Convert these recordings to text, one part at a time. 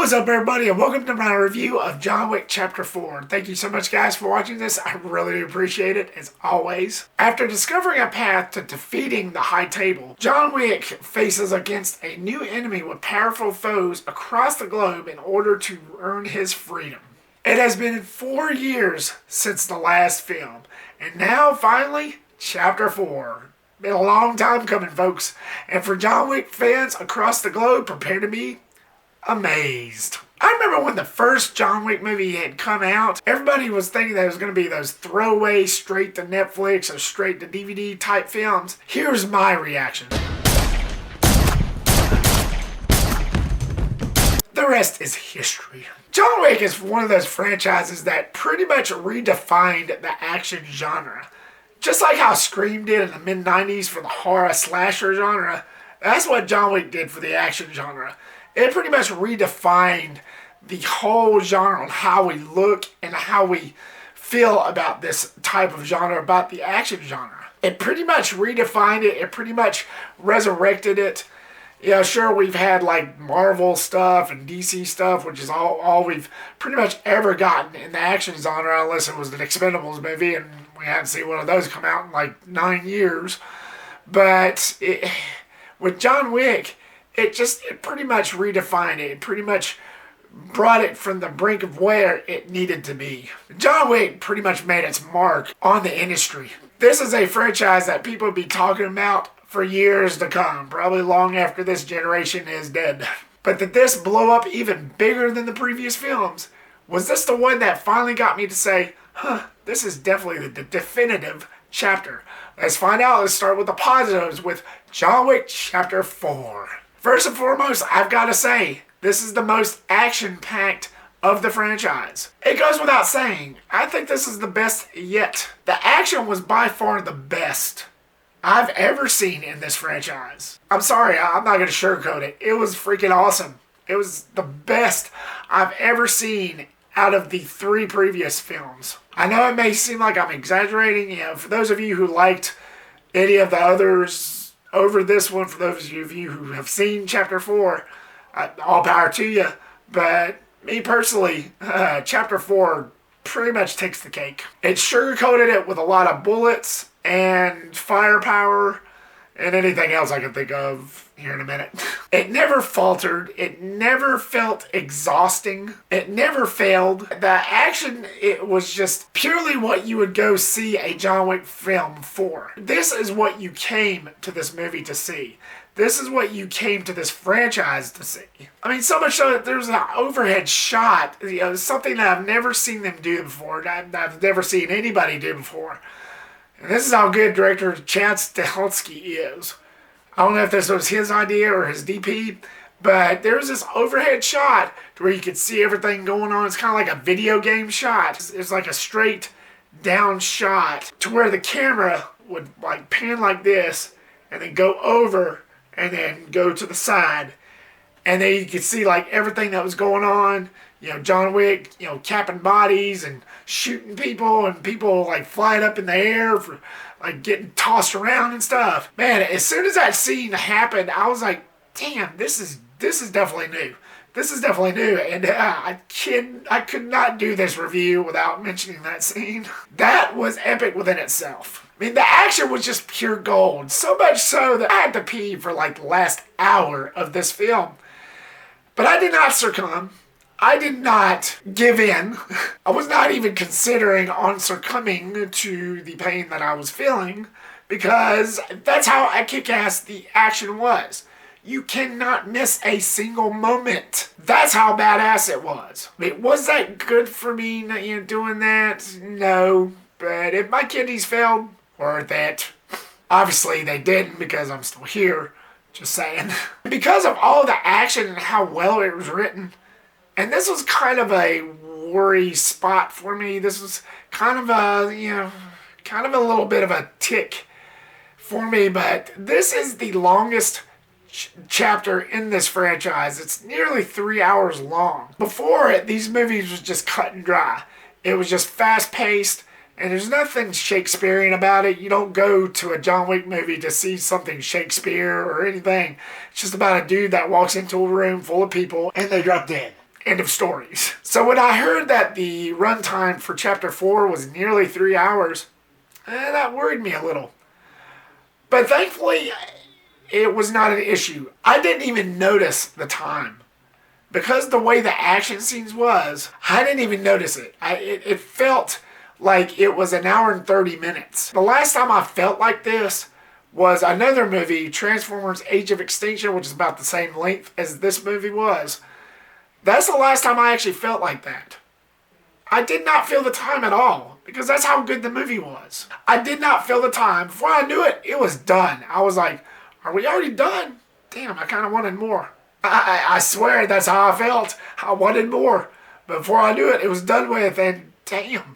What's up, everybody, and welcome to my review of John Wick Chapter 4. Thank you so much, guys, for watching this. I really do appreciate it, as always. After discovering a path to defeating the High Table, John Wick faces against a new enemy with powerful foes across the globe in order to earn his freedom. It has been 4 years since the last film, and now, finally, Chapter 4. Been a long time coming, folks, and for John Wick fans across the globe, prepare to be amazed. I remember when the first John Wick movie had come out, everybody was thinking that it was going to be those throwaway straight to Netflix or straight to DVD type films. Here's my reaction. The rest is history. John Wick is one of those franchises that pretty much redefined the action genre. Just like how Scream did in the mid-90s for the horror slasher genre, that's what John Wick did for the action genre. It pretty much redefined the whole genre on how we look and how we feel about this type of genre, about the action genre. It pretty much redefined it. It pretty much resurrected it. Yeah, sure, we've had like Marvel stuff and DC stuff, which is all we've pretty much ever gotten in the action genre, unless it was an Expendables movie, and we haven't seen one of those come out in like 9 years. But with John Wick, it pretty much redefined it. It pretty much brought it from the brink of where it needed to be. John Wick pretty much made its mark on the industry. This is a franchise that people will be talking about for years to come, probably long after this generation is dead. But did this blow up even bigger than the previous films? Was this the one that finally got me to say, this is definitely the definitive chapter? Let's find out. Let's start with the positives with John Wick Chapter 4. First and foremost, I've got to say, this is the most action-packed of the franchise. It goes without saying, I think this is the best yet. The action was by far the best I've ever seen in this franchise. I'm sorry, I'm not going to sugarcoat it. It was freaking awesome. It was the best I've ever seen out of the 3 previous films. I know it may seem like I'm exaggerating. For those of you who liked any of the others over this one, for those of you who have seen Chapter 4, all power to you. But me personally, Chapter 4 pretty much takes the cake. It sugarcoated it with a lot of bullets and firepower and anything else I can think of here in a minute. It never faltered. It never felt exhausting. It never failed. The action, it was just purely what you would go see a John Wick film for. This is what you came to this movie to see. This is what you came to this franchise to see. I mean, so much so that there's an overhead shot, something that I've never seen them do before, I've never seen anybody do before. And this is how good director Chad Stahelski is. I don't know if this was his idea or his DP, but there's this overhead shot to where you could see everything going on. It's kind of like a video game shot. It's like a straight down shot to where the camera would like pan like this and then go over and then go to the side. And then you could see like everything that was going on. John Wick, capping bodies and shooting people and people like flying up in the air for like getting tossed around and stuff. Man, as soon as that scene happened, I was like, damn, this is definitely new. This is definitely new. And I could not do this review without mentioning that scene. That was epic within itself. I mean, the action was just pure gold. So much so that I had to pee for like the last hour of this film. But I did not succumb. I did not give in. I was not even considering on succumbing to the pain that I was feeling, because that's how kick-ass the action was. You cannot miss a single moment. That's how badass it was. I mean, was that good for me doing that? No. But if my kidneys failed, worth it. Obviously they didn't, because I'm still here. Just saying. Because of all the action and how well it was written, and this was kind of a worry spot for me. This was kind of a little bit of a tick for me, but this is the longest chapter in this franchise. It's nearly 3 hours long. Before it, these movies was just cut and dry. It was just fast-paced, and there's nothing Shakespearean about it. You don't go to a John Wick movie to see something Shakespeare or anything. It's just about a dude that walks into a room full of people, and they drop dead. End of stories. So when I heard that the runtime for Chapter 4 was nearly 3 hours, that worried me a little. But thankfully, it was not an issue. I didn't even notice the time. Because the way the action scenes was, I didn't even notice it. It felt like it was an hour and 30 minutes. The last time I felt like this was another movie, Transformers Age of Extinction, which is about the same length as this movie was. That's the last time I actually felt like that. I did not feel the time at all, because that's how good the movie was. I did not feel the time. Before I knew it, it was done. I was like, are we already done? Damn, I kind of wanted more. I swear that's how I felt. I wanted more. Before I knew it, it was done with, and damn.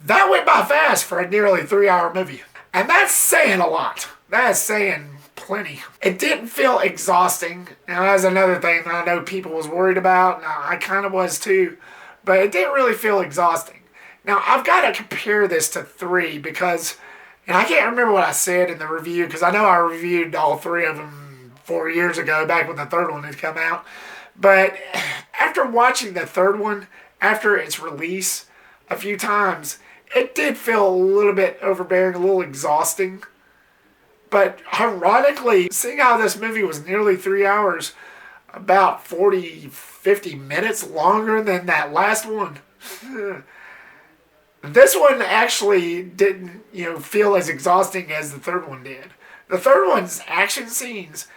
That went by fast for a nearly 3-hour movie. And that's saying a lot. That's saying plenty. It didn't feel exhausting. Now, that's another thing that I know people was worried about. Now, I kind of was too. But it didn't really feel exhausting. Now, I've got to compare this to 3 because, and I can't remember what I said in the review because I know I reviewed all 3 of them 4 years ago, back when the 3rd one had come out. But after watching the 3rd one, after its release a few times, it did feel a little bit overbearing, a little exhausting. But ironically, seeing how this movie was nearly 3 hours, about 40, 50 minutes longer than that last one, this one actually didn't, feel as exhausting as the 3rd one did. The 3rd one's action scenes,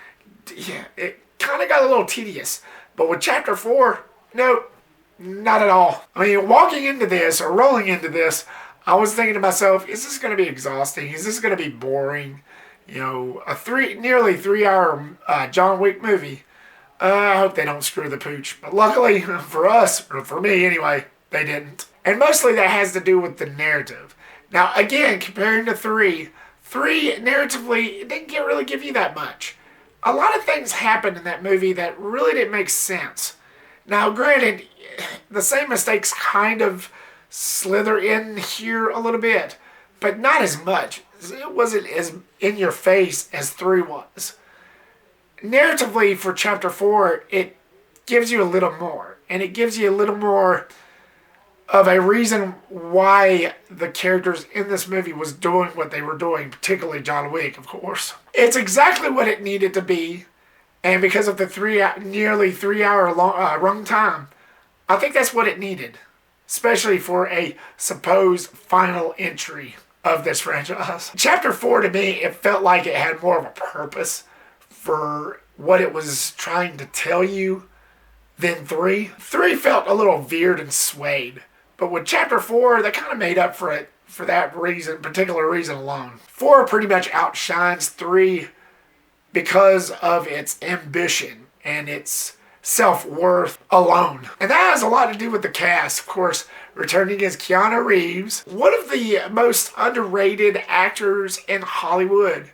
it kind of got a little tedious. But with Chapter 4, nope, not at all. I mean, walking into this, or rolling into this, I was thinking to myself, is this going to be exhausting? Is this going to be boring? A nearly 3-hour John Wick movie. I hope they don't screw the pooch. But luckily for us, or for me anyway, they didn't. And mostly that has to do with the narrative. Now, again, comparing to 3 narratively, it didn't really give you that much. A lot of things happened in that movie that really didn't make sense. Now, granted, the same mistakes kind of slither in here a little bit, but not as much. It wasn't as in your face as 3 was. Narratively, for Chapter 4, it gives you a little more. And it gives you a little more of a reason why the characters in this movie was doing what they were doing, particularly John Wick, of course. It's exactly what it needed to be, and because of the nearly 3-hour run time, I think that's what it needed, especially for a supposed final entry of this franchise. Chapter 4, to me, it felt like it had more of a purpose for what it was trying to tell you than 3. 3 felt a little veered and swayed. But with Chapter 4, they kind of made up for it for that particular reason alone. 4 pretty much outshines 3 because of its ambition and its self-worth alone. And that has a lot to do with the cast. Of course, returning as Keanu Reeves, one of the most underrated actors in Hollywood.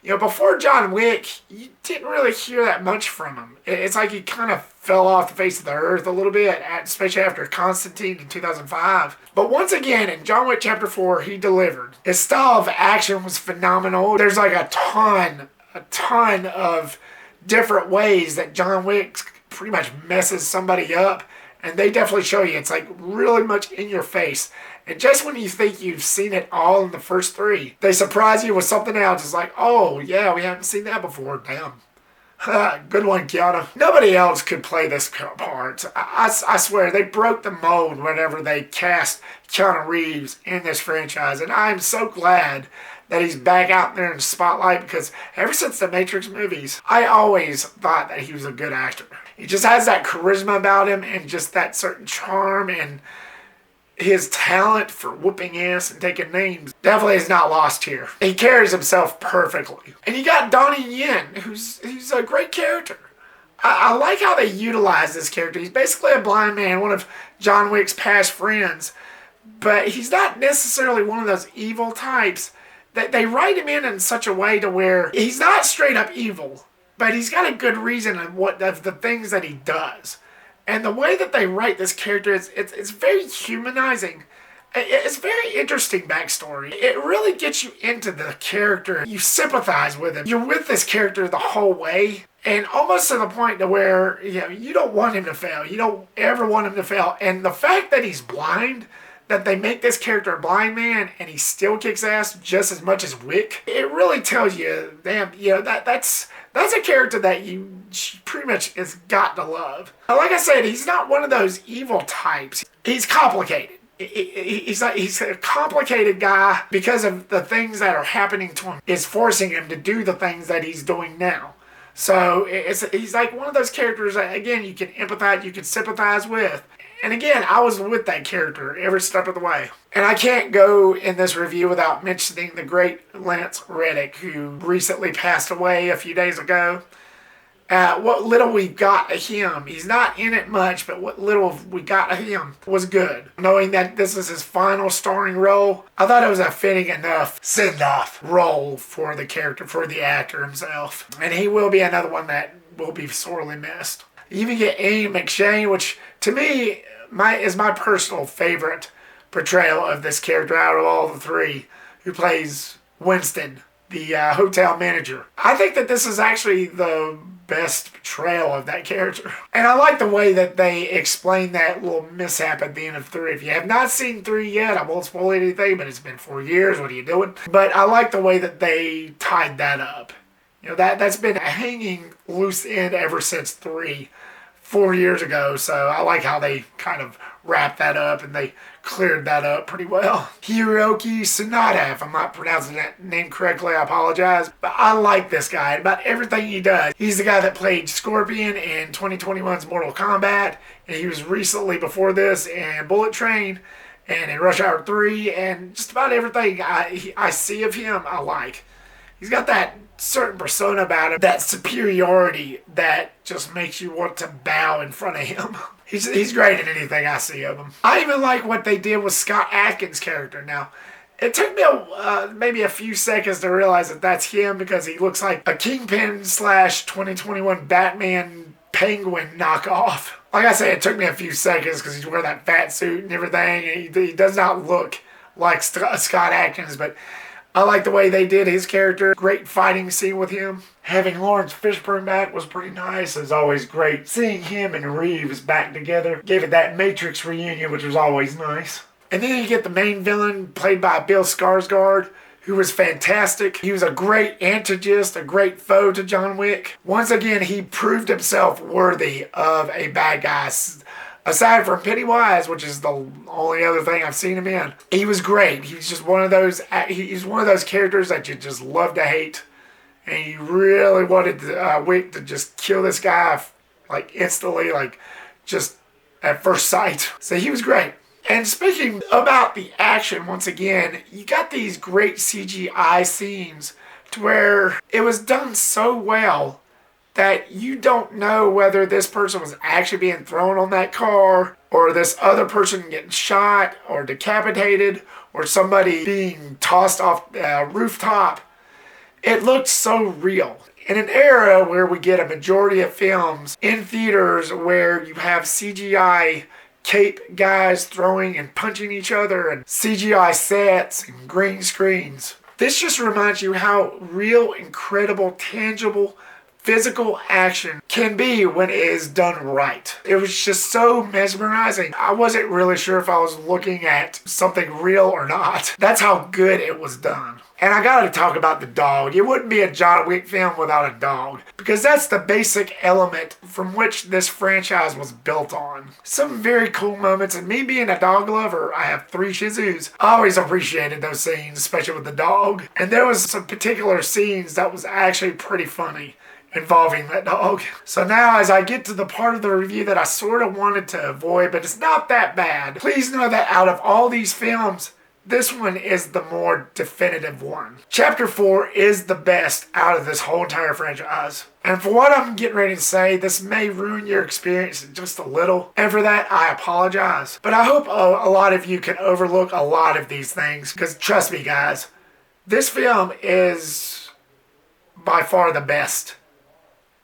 Before John Wick, you didn't really hear that much from him. It's like he kind of fell off the face of the earth a little bit, especially after Constantine in 2005. But once again, in John Wick Chapter 4, he delivered. His style of action was phenomenal. There's like a ton of different ways that John Wick pretty much messes somebody up. And they definitely show you. It's like really much in your face. And just when you think you've seen it all in the first 3, they surprise you with something else. It's like, oh, yeah, we haven't seen that before. Damn. Good one, Keanu. Nobody else could play this part. I swear, they broke the mold whenever they cast Keanu Reeves in this franchise. And I'm so glad that he's back out there in the spotlight, because ever since the Matrix movies, I always thought that he was a good actor. He just has that charisma about him and just that certain charm, and his talent for whooping ass and taking names definitely is not lost here. He carries himself perfectly. And you got Donnie Yen, who's a great character. I like how they utilize this character. He's basically a blind man, one of John Wick's past friends, but he's not necessarily one of those evil types. That they write him in such a way to where he's not straight up evil, but he's got a good reason of the things that he does. And the way that they write this character, it's very humanizing. It's very interesting backstory. It really gets you into the character. You sympathize with him. You're with this character the whole way. And almost to the point to where, you don't want him to fail. You don't ever want him to fail. And the fact that he's blind, that they make this character a blind man and he still kicks ass just as much as Wick, it really tells you, damn, that's a character that you pretty much has got to love. Like I said, he's not one of those evil types. He's complicated. He's a complicated guy because of the things that are happening to him is forcing him to do the things that he's doing now. So he's like one of those characters that, again, you can empathize, you can sympathize with. And again, I was with that character every step of the way. And I can't go in this review without mentioning the great Laurence Reddick, who recently passed away a few days ago. What little we got of him, he's not in it much, but what little we got of him was good. Knowing that this is his final starring role, I thought it was a fitting enough send-off role for the character, for the actor himself. And he will be another one that will be sorely missed. You even get McShane, which to me is my personal favorite portrayal of this character out of all the three, who plays Winston, the hotel manager. I think that this is actually the best portrayal of that character. And I like the way that they explain that little mishap at the end of 3. If you have not seen 3 yet, I won't spoil anything, but it's been 4 years. What are you doing? But I like the way that they tied that up. That's been a hanging loose end ever since 4 years ago. So I like how they kind of wrapped that up and they cleared that up pretty well. Hiroyuki Sanada, if I'm not pronouncing that name correctly, I apologize. But I like this guy about everything he does. He's the guy that played Scorpion in 2021's Mortal Kombat, and he was recently before this in Bullet Train and in Rush Hour 3, and just about everything I see of him, I like. He's got that certain persona about him, that superiority that just makes you want to bow in front of him. He's great in anything I see of him. I even like what they did with Scott Adkins' character. Now, it took me maybe a few seconds to realize that that's him, because he looks like a Kingpin / 2021 Batman Penguin knockoff. Like I said, it took me a few seconds because he's wearing that fat suit and everything, and he does not look like Scott Adkins, but I like the way they did his character. Great fighting scene with him. Having Laurence Fishburne back was pretty nice. It was always great seeing him and Reeves back together. Gave it that Matrix reunion, which was always nice. And then you get the main villain, played by Bill Skarsgård, who was fantastic. He was a great antagonist, a great foe to John Wick. Once again, he proved himself worthy of a bad guy. Aside from Pennywise, which is the only other thing I've seen him in, he was great. He's just one of those. He's one of those characters that you just love to hate, and you really wanted Wick to just kill this guy like instantly, like just at first sight. So he was great. And speaking about the action, once again, you got these great CGI scenes to where it was done so well that you don't know whether this person was actually being thrown on that car, or this other person getting shot or decapitated, or somebody being tossed off a rooftop. It looked so real. In an era where we get a majority of films in theaters where you have CGI cape guys throwing and punching each other, and CGI sets and green screens, this just reminds you how real, incredible, tangible, physical action can be when it is done right. It was just so mesmerizing. I wasn't really sure if I was looking at something real or not. That's how good it was done. And I gotta talk about the dog. It wouldn't be a John Wick film without a dog, because that's the basic element from which this franchise was built on. Some very cool moments, and me being a dog lover, I have 3 Shih Tzus. I always appreciated those scenes, especially with the dog. And there was some particular scenes that was actually pretty funny involving that dog. So now, as I get to the part of the review that I sort of wanted to avoid, but it's not that bad, please know that out of all these films, this one is the more definitive one. Chapter 4 is the best out of this whole entire franchise. And for what I'm getting ready to say, this may ruin your experience just a little. And for that, I apologize. But I hope a lot of you can overlook a lot of these things, because trust me, guys, this film is by far the best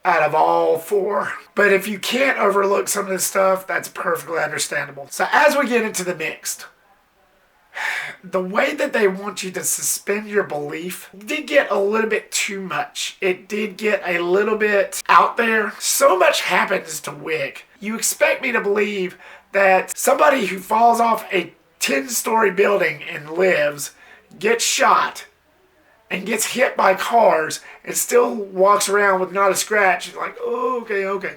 out of all 4. But if you can't overlook some of this stuff, that's perfectly understandable. So as we get into the mixed, the way that they want you to suspend your belief did get a little bit too much. It did get a little bit out there. So much happens to Wick. You expect me to believe that somebody who falls off a 10-story building and lives, gets shot, and gets hit by cars, and still walks around with not a scratch. Like, oh, okay.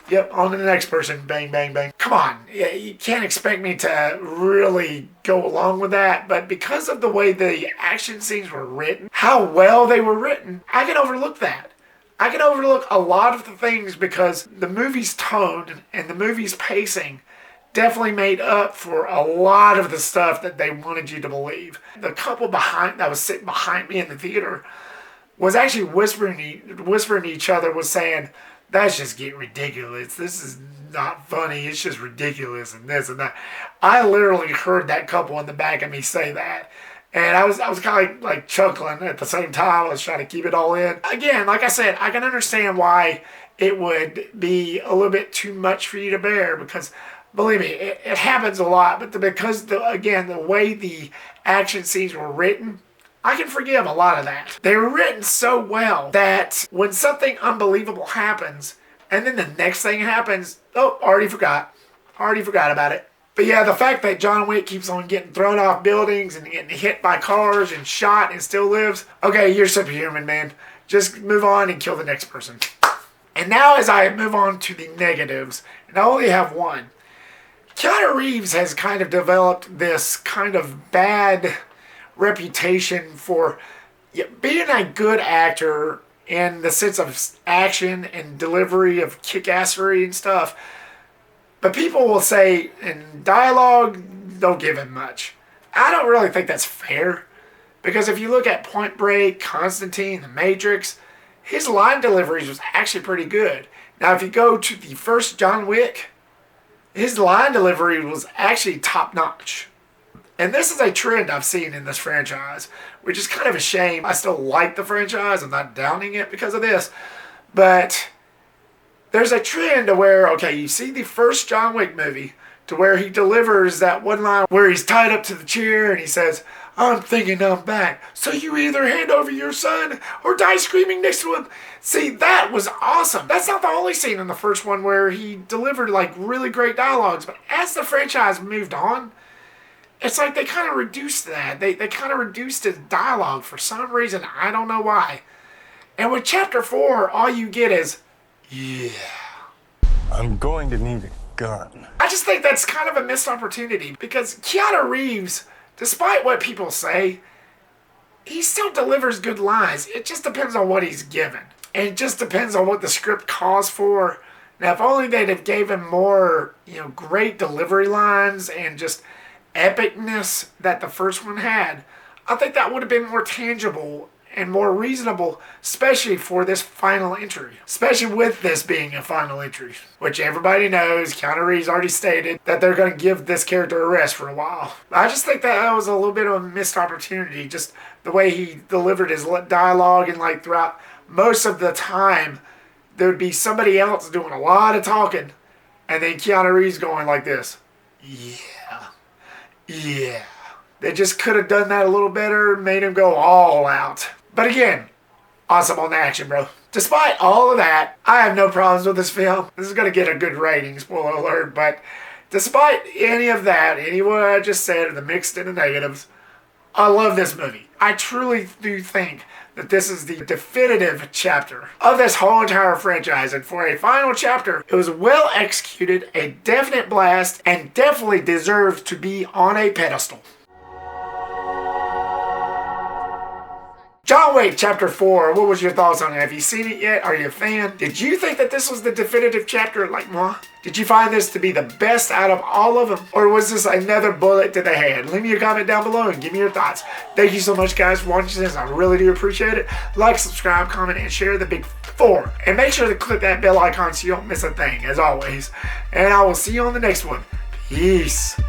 Yep, on to the next person. Bang, bang, bang. Come on. Yeah, you can't expect me to really go along with that. But because of the way the action scenes were written, how well they were written, I can overlook that. I can overlook a lot of the things because the movie's tone and the movie's pacing definitely made up for a lot of the stuff that they wanted you to believe. The couple that was sitting behind me in the theater was actually whispering to each other, was saying, that's just getting ridiculous. This is not funny. It's just ridiculous and this and that. I literally heard that couple in the back of me say that. And I was kind of like chuckling at the same time. I was trying to keep it all in. Again, like I said, I can understand why it would be a little bit too much for you to bear because, believe me, it happens a lot. But because, the way the action scenes were written, I can forgive a lot of that. They were written so well that when something unbelievable happens and then the next thing happens, oh, already forgot about it. But yeah, the fact that John Wick keeps on getting thrown off buildings and getting hit by cars and shot and still lives, okay, you're superhuman, man. Just move on and kill the next person. And now as I move on to the negatives, and I only have one, Keanu Reeves has kind of developed this kind of bad reputation for being a good actor in the sense of action and delivery of kick-assery and stuff. But people will say in dialogue, don't give him much. I don't really think that's fair. Because if you look at Point Break, Constantine, The Matrix, his line deliveries was actually pretty good. Now if you go to the first John Wick, his line delivery was actually top-notch. And this is a trend I've seen in this franchise, which is kind of a shame. I still like the franchise. I'm not downing it because of this. But there's a trend to where, okay, you see the first John Wick movie to where he delivers that one line where he's tied up to the chair and he says, I'm thinking I'm back. So you either hand over your son or die screaming next to him. See, that was awesome. That's not the only scene in the first one where he delivered like really great dialogues. But as the franchise moved on, it's like they kind of reduced that. They kind of reduced the dialogue for some reason. I don't know why. And with Chapter 4, all you get is, yeah. I'm going to need a gun. I just think that's kind of a missed opportunity because Keanu Reeves, despite what people say, he still delivers good lines. It just depends on what he's given. And it just depends on what the script calls for. Now, if only they'd have gave him more, great delivery lines and just epicness that the first one had, I think that would have been more tangible and more reasonable, especially for this final entry. Especially with this being a final entry, which everybody knows, Keanu Reeves already stated that they're going to give this character a rest for a while. I just think that was a little bit of a missed opportunity, just the way he delivered his dialogue, and like throughout most of the time, there would be somebody else doing a lot of talking, and then Keanu Reeves going like this, yeah. They just could have done that a little better, made him go all out. But again, awesome on the action, bro. Despite all of that, I have no problems with this film. This is going to get a good rating, spoiler alert. But despite any of that, any what I just said, the mixed and the negatives, I love this movie. I truly do think that this is the definitive chapter of this whole entire franchise. And for a final chapter, it was well executed, a definite blast, and definitely deserves to be on a pedestal. John Wick Chapter 4, what was your thoughts on it? Have you seen it yet? Are you a fan? Did you think that this was the definitive chapter like moi? Did you find this to be the best out of all of them? Or was this another bullet to the head? Leave me a comment down below and give me your thoughts. Thank you so much, guys, for watching this. I really do appreciate it. Like, subscribe, comment, and share the big 4. And make sure to click that bell icon so you don't miss a thing, as always. And I will see you on the next one. Peace.